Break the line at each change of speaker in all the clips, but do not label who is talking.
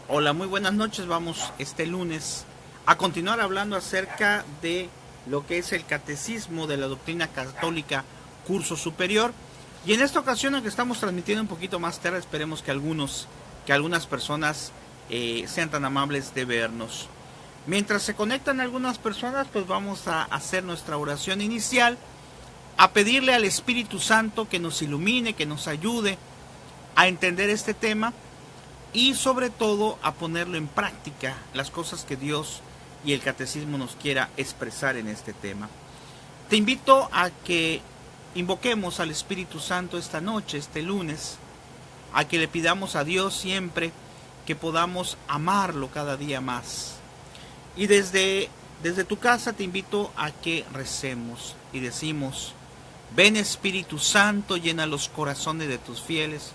Hola, muy buenas noches. Vamos este lunes a continuar hablando acerca de lo que es el catecismo de la doctrina católica curso superior. Y en esta ocasión, aunque estamos transmitiendo un poquito más tarde, esperemos que algunas personas sean tan amables de vernos. Mientras se conectan algunas personas, pues vamos a hacer nuestra oración inicial, a pedirle al Espíritu Santo que nos ilumine, que nos ayude a entender este tema y sobre todo a ponerlo en práctica, las cosas que Dios y el catecismo nos quiera expresar en este tema. Te invito a que invoquemos al Espíritu Santo esta noche, este lunes, a que le pidamos a Dios siempre que podamos amarlo cada día más. Y desde tu casa te invito a que recemos y decimos: ven Espíritu Santo, llena los corazones de tus fieles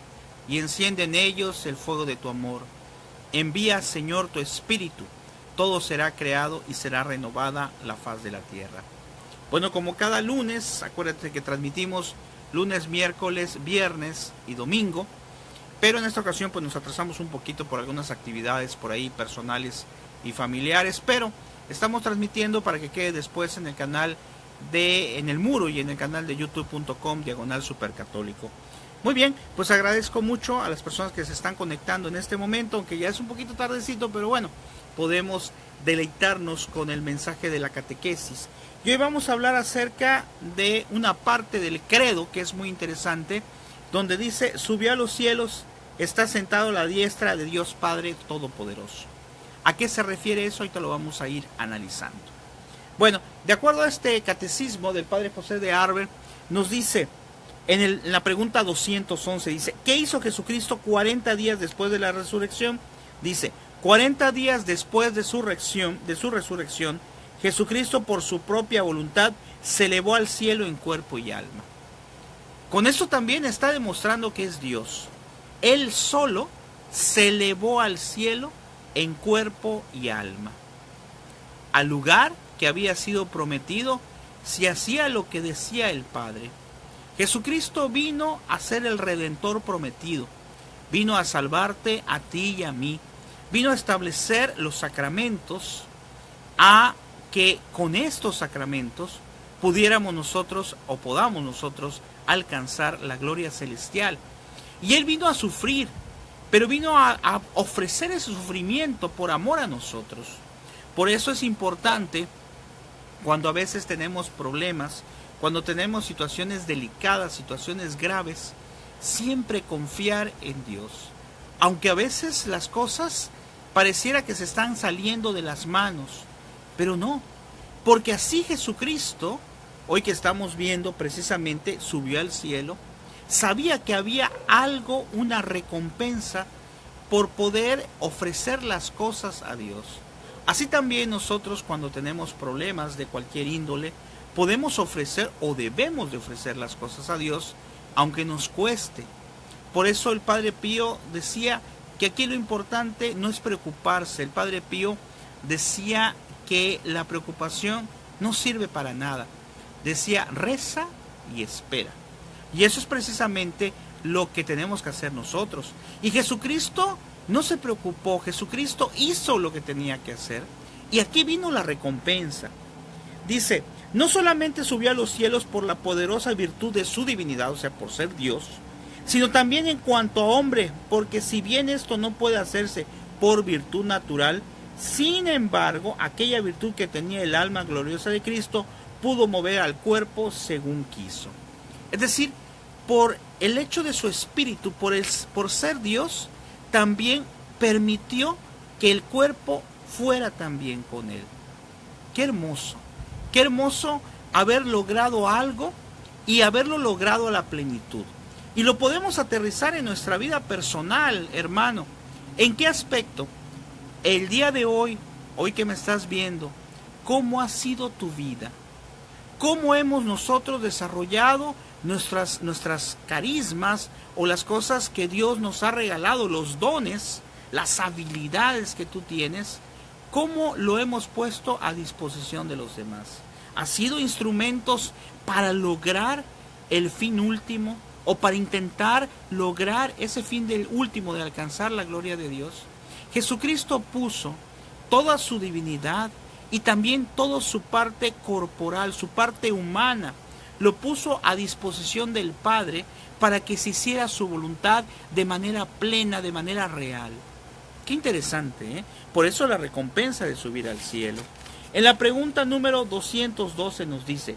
y enciende en ellos el fuego de tu amor. Envía, Señor, tu Espíritu, todo será creado y será renovada la faz de la tierra. Bueno, como cada lunes, acuérdate que transmitimos lunes, miércoles, viernes y domingo, pero en esta ocasión pues nos atrasamos un poquito por algunas actividades por ahí personales y familiares, pero estamos transmitiendo para que quede después en el canal en el muro y en el canal de youtube.com/supercatólico. Muy bien, pues agradezco mucho a las personas que se están conectando en este momento, aunque ya es un poquito tardecito, pero bueno, podemos deleitarnos con el mensaje de la catequesis. Y hoy vamos a hablar acerca de una parte del credo que es muy interesante, donde dice: subió a los cielos, está sentado a la diestra de Dios Padre Todopoderoso. ¿A qué se refiere eso? Ahorita lo vamos a ir analizando. Bueno, de acuerdo a este catecismo del Padre José de Arber, nos dice en la pregunta 211, dice: ¿qué hizo Jesucristo 40 días después de la resurrección? Dice: 40 días después de su resurrección, Jesucristo por su propia voluntad se elevó al cielo en cuerpo y alma. Con esto también está demostrando que es Dios. Él solo se elevó al cielo en cuerpo y alma, al lugar que había sido prometido si hacía lo que decía el Padre. Jesucristo vino a ser el Redentor prometido, vino a salvarte a ti y a mí, vino a establecer los sacramentos, a que con estos sacramentos podamos nosotros alcanzar la gloria celestial. Y Él vino a sufrir, pero vino a ofrecer ese sufrimiento por amor a nosotros. Por eso es importante, cuando a veces tenemos problemas, cuando tenemos situaciones delicadas, situaciones graves, siempre confiar en Dios. Aunque a veces las cosas pareciera que se están saliendo de las manos, pero no, porque así Jesucristo, hoy que estamos viendo precisamente, subió al cielo, sabía que había algo, una recompensa por poder ofrecer las cosas a Dios. Así también nosotros, cuando tenemos problemas de cualquier índole, podemos ofrecer o debemos de ofrecer las cosas a Dios, aunque nos cueste. Por eso el Padre Pío decía que aquí lo importante no es preocuparse. El Padre Pío decía que la preocupación no sirve para nada. Decía: reza y espera. Y eso es precisamente lo que tenemos que hacer nosotros. Y Jesucristo no se preocupó, Jesucristo hizo lo que tenía que hacer. Y aquí vino la recompensa. Dice: no solamente subió a los cielos por la poderosa virtud de su divinidad, o sea, por ser Dios, sino también en cuanto a hombre, porque si bien esto no puede hacerse por virtud natural, sin embargo, aquella virtud que tenía el alma gloriosa de Cristo pudo mover al cuerpo según quiso. Es decir, por el hecho de su espíritu, por ser Dios, también permitió que el cuerpo fuera también con Él. ¡Qué hermoso! Qué hermoso haber logrado algo y haberlo logrado a la plenitud. Y lo podemos aterrizar en nuestra vida personal, hermano. ¿En qué aspecto? El día de hoy que me estás viendo, ¿cómo ha sido tu vida? ¿Cómo hemos nosotros desarrollado nuestras carismas o las cosas que Dios nos ha regalado, los dones, las habilidades que tú tienes? ¿Cómo lo hemos puesto a disposición de los demás? ¿Ha sido instrumentos para lograr el fin último o para intentar lograr ese fin del último de alcanzar la gloria de Dios? Jesucristo puso toda su divinidad y también toda su parte corporal, su parte humana, lo puso a disposición del Padre para que se hiciera su voluntad de manera plena, de manera real. Qué interesante, ¿eh? Por eso la recompensa de subir al cielo. En la pregunta número 212 nos dice,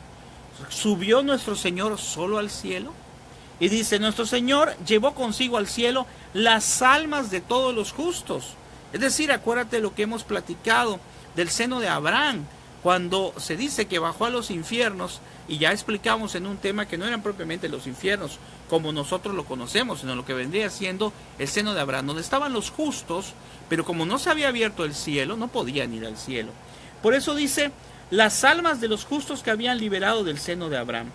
¿subió nuestro Señor solo al cielo? Y dice, nuestro Señor llevó consigo al cielo las almas de todos los justos. Es decir, acuérdate lo que hemos platicado del seno de Abraham, cuando se dice que bajó a los infiernos, y ya explicamos en un tema que no eran propiamente los infiernos, como nosotros lo conocemos, sino lo que vendría siendo el seno de Abraham, donde estaban los justos, pero como no se había abierto el cielo, no podían ir al cielo. Por eso dice, las almas de los justos que habían liberado del seno de Abraham.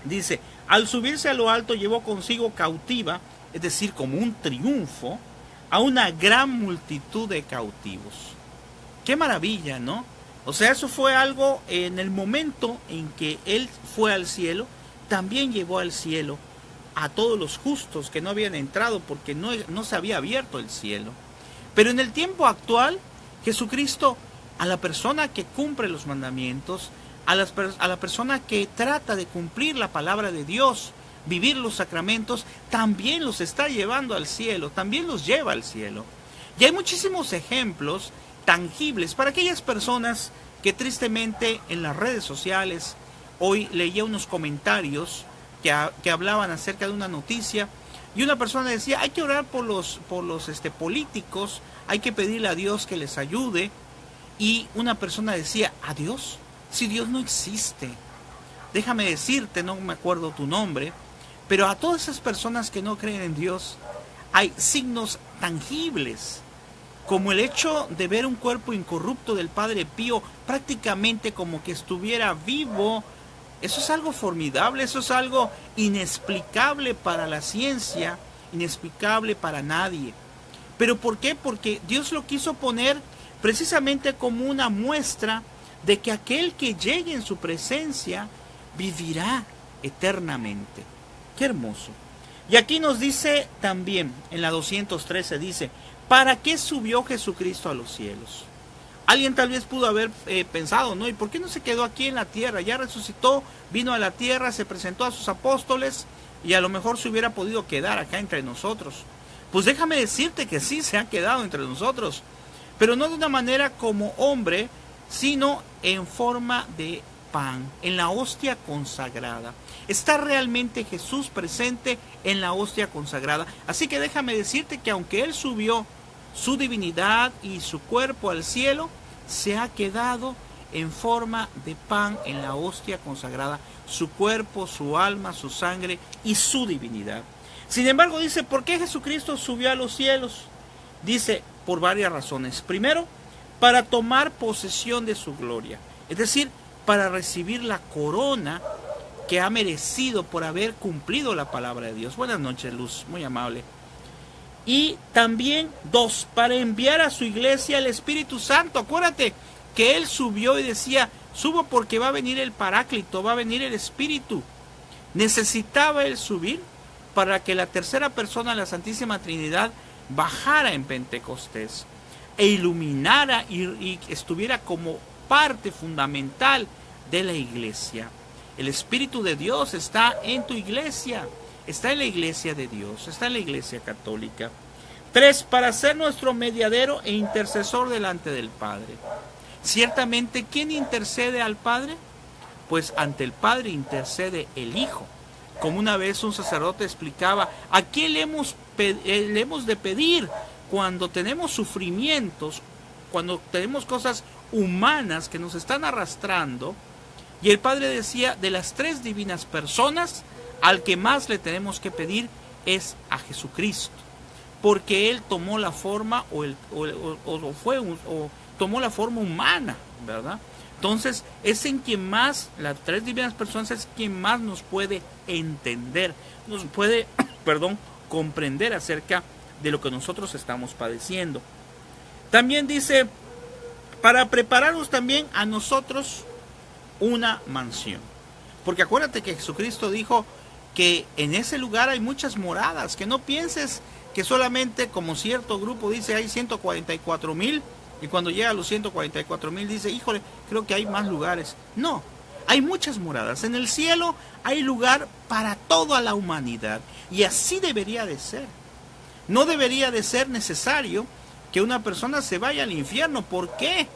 Dice, al subirse a lo alto llevó consigo cautiva, es decir, como un triunfo, a una gran multitud de cautivos. ¡Qué maravilla!, ¿no? O sea, eso fue algo en el momento en que Él fue al cielo, también llevó al cielo a todos los justos que no habían entrado porque no se había abierto el cielo. Pero en el tiempo actual, Jesucristo, a la persona que cumple los mandamientos, a la persona que trata de cumplir la palabra de Dios, vivir los sacramentos, también los está llevando al cielo, también los lleva al cielo. Y hay muchísimos ejemplos tangibles para aquellas personas que tristemente en las redes sociales, hoy leía unos comentarios que hablaban acerca de una noticia, y una persona decía, hay que orar por los políticos, hay que pedirle a Dios que les ayude, y una persona decía, ¿a Dios? Si Dios no existe. Déjame decirte, no me acuerdo tu nombre, pero a todas esas personas que no creen en Dios, hay signos tangibles, como el hecho de ver un cuerpo incorrupto del Padre Pío, prácticamente como que estuviera vivo. Eso es algo formidable, eso es algo inexplicable para la ciencia, inexplicable para nadie. ¿Pero por qué? Porque Dios lo quiso poner precisamente como una muestra de que aquel que llegue en su presencia vivirá eternamente. ¡Qué hermoso! Y aquí nos dice también, en la 213 dice, ¿para qué subió Jesucristo a los cielos? Alguien tal vez pudo haber pensado, ¿no? ¿Y por qué no se quedó aquí en la tierra? Ya resucitó, vino a la tierra, se presentó a sus apóstoles y a lo mejor se hubiera podido quedar acá entre nosotros. Pues déjame decirte que sí se ha quedado entre nosotros, pero no de una manera como hombre, sino en forma de pan, en la hostia consagrada. Está realmente Jesús presente en la hostia consagrada. Así que déjame decirte que aunque Él subió su divinidad y su cuerpo al cielo, se ha quedado en forma de pan en la hostia consagrada, su cuerpo, su alma, su sangre y su divinidad. Sin embargo, dice, ¿por qué Jesucristo subió a los cielos? Dice, por varias razones. Primero, para tomar posesión de su gloria, es decir, para recibir la corona que ha merecido por haber cumplido la palabra de Dios. Buenas noches, Luz, muy amable. Y también, dos, para enviar a su iglesia el Espíritu Santo. Acuérdate que Él subió y decía, subo porque va a venir el Paráclito, va a venir el Espíritu. Necesitaba Él subir para que la tercera persona de la Santísima Trinidad bajara en Pentecostés e iluminara y estuviera como parte fundamental de la iglesia. El Espíritu de Dios está en tu iglesia, está en la iglesia de Dios, está en la iglesia católica. 3, para ser nuestro mediadero e intercesor delante del Padre. Ciertamente, ¿quién intercede al Padre? Pues ante el Padre intercede el Hijo. Como una vez un sacerdote explicaba, ¿a quién le hemos de pedir cuando tenemos sufrimientos, cuando tenemos cosas humanas que nos están arrastrando? Y el Padre decía, de las tres divinas personas, al que más le tenemos que pedir es a Jesucristo, porque Él tomó la forma tomó la forma humana, ¿verdad? Entonces, es en quien más, las tres divinas personas es quien más nos puede entender, nos puede, comprender acerca de lo que nosotros estamos padeciendo. También dice, para prepararnos también a nosotros una mansión. Porque acuérdate que Jesucristo dijo que en ese lugar hay muchas moradas, que no pienses que solamente como cierto grupo dice hay 144,000 y cuando llega a los 144,000 dice, híjole, creo que hay más lugares. No, hay muchas moradas. En el cielo hay lugar para toda la humanidad y así debería de ser. No debería de ser necesario que una persona se vaya al infierno. ¿Por qué?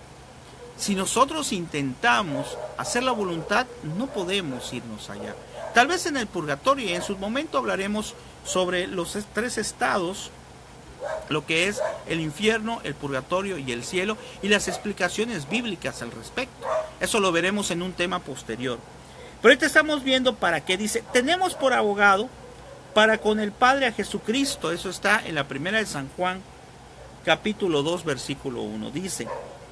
Si nosotros intentamos hacer la voluntad, no podemos irnos allá. Tal vez en el purgatorio, y en su momento hablaremos sobre los 3 estados, lo que es el infierno, el purgatorio y el cielo, y las explicaciones bíblicas al respecto. Eso lo veremos en un tema posterior. Pero ahorita estamos viendo para qué dice, tenemos por abogado para con el Padre a Jesucristo. Eso está en la primera de San Juan, capítulo 2, versículo 1. Dice,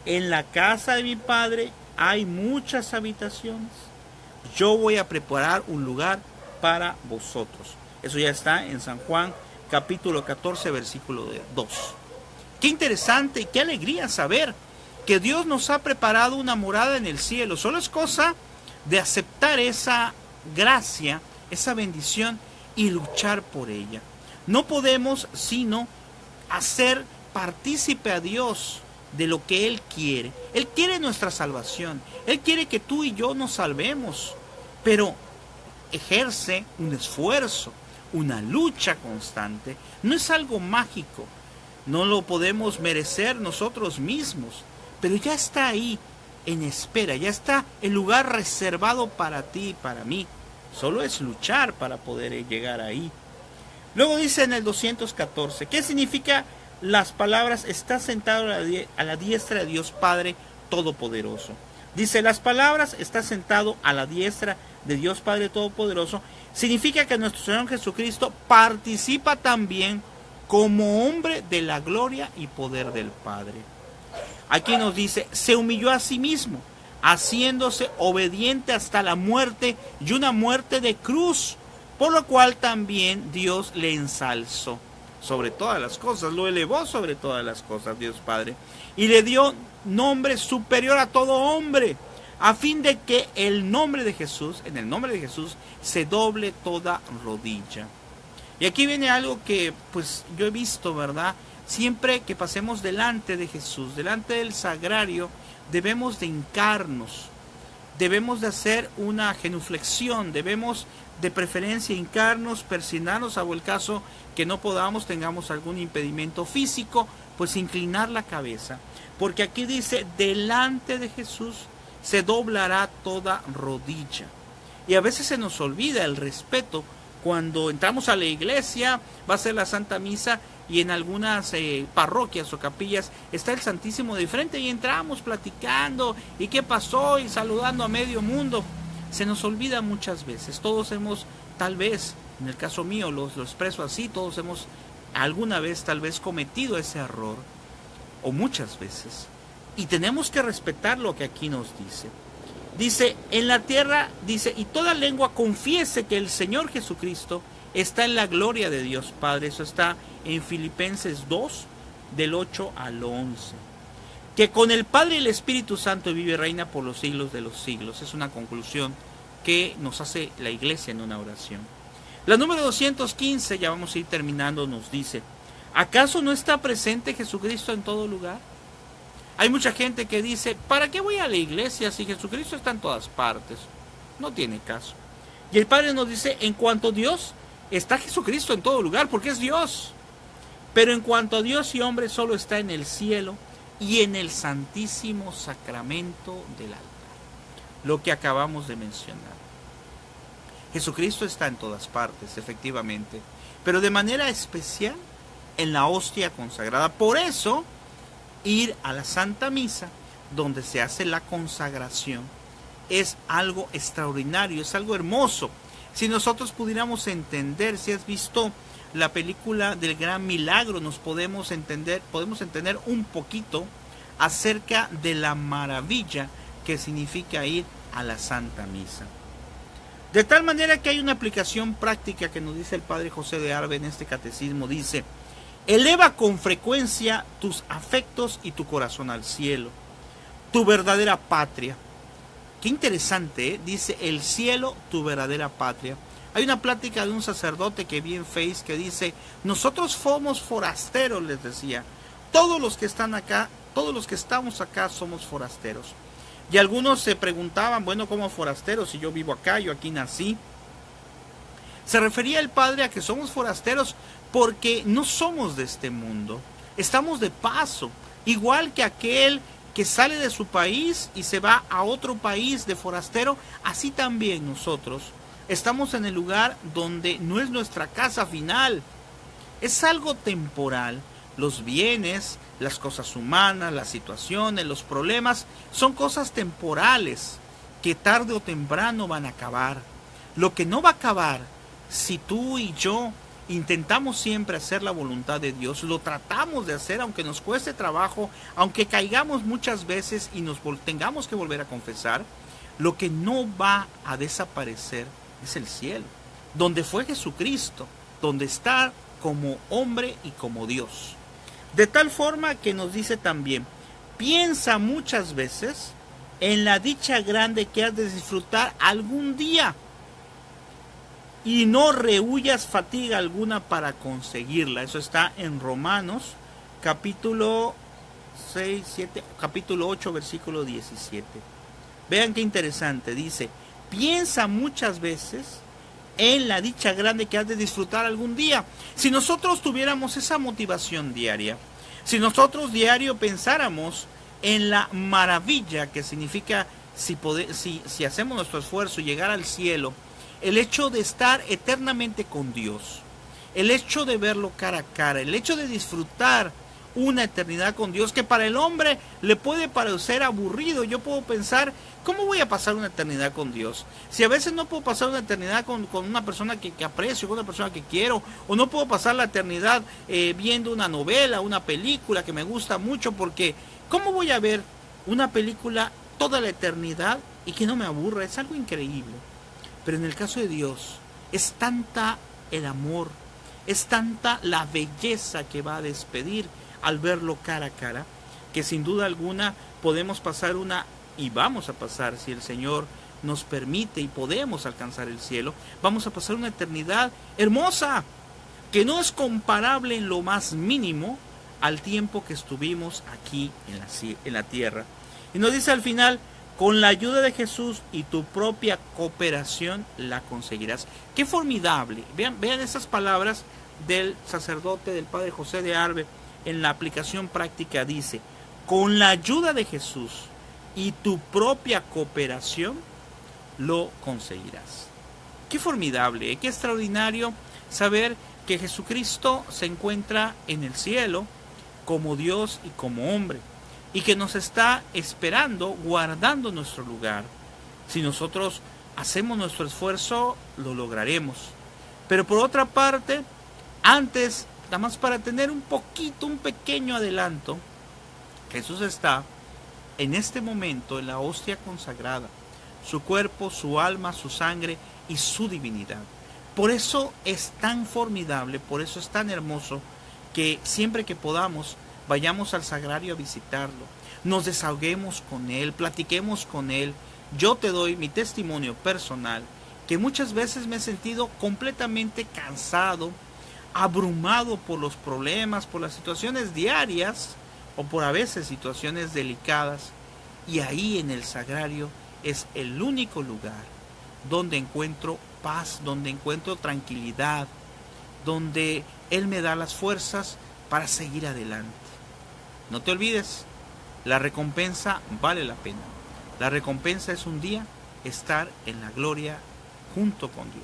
en la casa de mi Padre hay muchas habitaciones. Yo voy a preparar un lugar para vosotros. Eso ya está en San Juan, capítulo 14, versículo 2. Qué interesante y qué alegría saber que Dios nos ha preparado una morada en el cielo. Solo es cosa de aceptar esa gracia, esa bendición y luchar por ella. No podemos sino hacer partícipe a Dios de lo que Él quiere. Él quiere nuestra salvación. Él quiere que tú y yo nos salvemos. Pero ejerce un esfuerzo, una lucha constante. No es algo mágico. No lo podemos merecer nosotros mismos. Pero ya está ahí en espera. Ya está el lugar reservado para ti y para mí. Solo es luchar para poder llegar ahí. Luego dice en el 214, ¿qué significa las palabras está sentado a la diestra de Dios Padre Todopoderoso? Dice, las palabras está sentado a la diestra de Dios Padre Todopoderoso. Significa que nuestro Señor Jesucristo participa también como hombre de la gloria y poder del Padre. Aquí nos dice, se humilló a sí mismo, haciéndose obediente hasta la muerte y una muerte de cruz, por lo cual también Dios le ensalzó sobre todas las cosas, lo elevó sobre todas las cosas, Dios Padre, y le dio nombre superior a todo hombre, a fin de que el nombre de Jesús, en el nombre de Jesús, se doble toda rodilla. Y aquí viene algo que pues yo he visto, ¿verdad? Siempre que pasemos delante de Jesús, delante del sagrario, debemos de hincarnos, debemos de hacer una genuflexión, debemos de preferencia hincarnos, persignarnos, a el caso que no podamos, tengamos algún impedimento físico, pues inclinar la cabeza. Porque aquí dice, delante de Jesús se doblará toda rodilla. Y a veces se nos olvida el respeto. Cuando entramos a la iglesia, va a ser la Santa Misa, y en algunas parroquias o capillas está el Santísimo de frente y entramos platicando, y qué pasó, y saludando a medio mundo. Se nos olvida muchas veces. Todos hemos, tal vez, en el caso mío lo expreso así, todos hemos alguna vez tal vez cometido ese error, o muchas veces. Y tenemos que respetar lo que aquí nos dice. Dice, en la tierra, dice, y toda lengua confiese que el Señor Jesucristo está en la gloria de Dios Padre. Eso está en Filipenses 2, del 8 al 11. Que con el Padre y el Espíritu Santo vive y reina por los siglos de los siglos. Es una conclusión que nos hace la iglesia en una oración. La número 215, ya vamos a ir terminando, nos dice, ¿acaso no está presente Jesucristo en todo lugar? Hay mucha gente que dice, ¿para qué voy a la iglesia si Jesucristo está en todas partes? No tiene caso. Y el Padre nos dice, en cuanto a Dios, está Jesucristo en todo lugar, porque es Dios. Pero en cuanto a Dios y hombre, solo está en el cielo y en el santísimo sacramento del altar. Lo que acabamos de mencionar. Jesucristo está en todas partes, efectivamente, pero de manera especial en la hostia consagrada. Por eso, ir a la Santa Misa, donde se hace la consagración, es algo extraordinario, es algo hermoso. Si nosotros pudiéramos entender, si has visto la película del Gran Milagro, podemos entender un poquito acerca de la maravilla que significa ir a la Santa Misa. De tal manera que hay una aplicación práctica que nos dice el Padre José de Arbe en este catecismo, dice, eleva con frecuencia tus afectos y tu corazón al cielo, tu verdadera patria. Qué interesante, ¿eh? Dice, el cielo, tu verdadera patria, Hay una plática de un sacerdote que vi en Face que dice, nosotros somos forasteros, les decía. Todos los que están acá, todos los que estamos acá somos forasteros. Y algunos se preguntaban, bueno, ¿cómo forasteros? Si yo vivo acá, yo aquí nací. Se refería el padre a que somos forasteros porque no somos de este mundo. Estamos de paso, igual que aquel que sale de su país y se va a otro país de forastero, así también nosotros estamos en el lugar donde no es nuestra casa final. Es algo temporal. Los bienes, las cosas humanas, las situaciones, los problemas, son cosas temporales que tarde o temprano van a acabar. Lo que no va a acabar, si tú y yo intentamos siempre hacer la voluntad de Dios, lo tratamos de hacer aunque nos cueste trabajo, aunque caigamos muchas veces y nos tengamos que volver a confesar, lo que no va a desaparecer es el cielo, donde fue Jesucristo, donde está como hombre y como Dios. De tal forma que nos dice también, piensa muchas veces en la dicha grande que has de disfrutar algún día y no rehuyas fatiga alguna para conseguirla. Eso está en Romanos capítulo 8 versículo 17. Vean qué interesante, dice, piensa muchas veces en la dicha grande que has de disfrutar algún día. Si nosotros tuviéramos esa motivación diaria, si nosotros diario pensáramos en la maravilla que significa si hacemos nuestro esfuerzo y llegar al cielo, el hecho de estar eternamente con Dios, el hecho de verlo cara a cara, el hecho de disfrutar una eternidad con Dios, que para el hombre le puede parecer aburrido. Yo puedo pensar, ¿cómo voy a pasar una eternidad con Dios? Si a veces no puedo pasar una eternidad con una persona que aprecio, con una persona que quiero, o no puedo pasar la eternidad viendo una novela, una película que me gusta mucho, porque ¿cómo voy a ver una película toda la eternidad y que no me aburra? Es algo increíble. Pero en el caso de Dios, es tanta el amor, es tanta la belleza que va a despedir al verlo cara a cara, que sin duda alguna podemos pasar y vamos a pasar, si el Señor nos permite y podemos alcanzar el cielo, vamos a pasar una eternidad hermosa, que no es comparable en lo más mínimo al tiempo que estuvimos aquí en la tierra. Y nos dice al final, con la ayuda de Jesús y tu propia cooperación la conseguirás. Qué formidable. Vean esas palabras del sacerdote, del padre José de Arbe. En la aplicación práctica dice, con la ayuda de Jesús y tu propia cooperación lo conseguirás. Qué formidable, qué extraordinario saber que Jesucristo se encuentra en el cielo como Dios y como hombre, y que nos está esperando, guardando nuestro lugar. Si nosotros hacemos nuestro esfuerzo, lo lograremos. Pero por otra parte, antes, nada más para tener un pequeño adelanto, Jesús está en este momento en la hostia consagrada, su cuerpo, su alma, su sangre y su divinidad. Por eso es tan formidable, por eso es tan hermoso, que siempre que podamos, vayamos al sagrario a visitarlo, nos desahoguemos con él, platiquemos con él. Yo te doy mi testimonio personal, que muchas veces me he sentido completamente cansado, abrumado por los problemas, por las situaciones diarias, o por a veces situaciones delicadas, y ahí en el sagrario es el único lugar donde encuentro paz, donde encuentro tranquilidad, donde Él me da las fuerzas para seguir adelante. No te olvides, la recompensa vale la pena. La recompensa es un día estar en la gloria junto con Dios.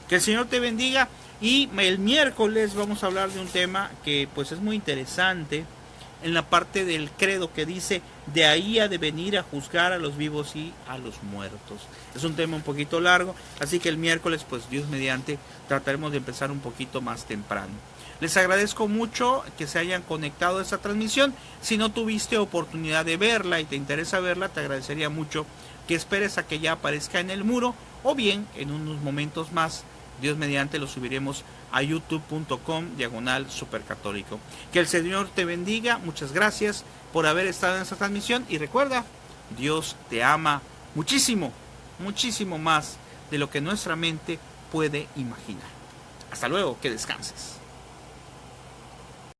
Que el Señor te bendiga, y el miércoles vamos a hablar de un tema que pues es muy interesante en la parte del credo que dice, de ahí ha de venir a juzgar a los vivos y a los muertos. Es un tema un poquito largo, así que el miércoles, pues Dios mediante, trataremos de empezar un poquito más temprano. Les agradezco mucho que se hayan conectado a esta transmisión. Si no tuviste oportunidad de verla y te interesa verla, te agradecería mucho que esperes a que ya aparezca en el muro, o bien en unos momentos más, Dios mediante, lo subiremos a youtube.com/supercatólico. Que el Señor te bendiga, muchas gracias por haber estado en esta transmisión, y recuerda, Dios te ama muchísimo, muchísimo más de lo que nuestra mente puede imaginar. Hasta luego, que descanses.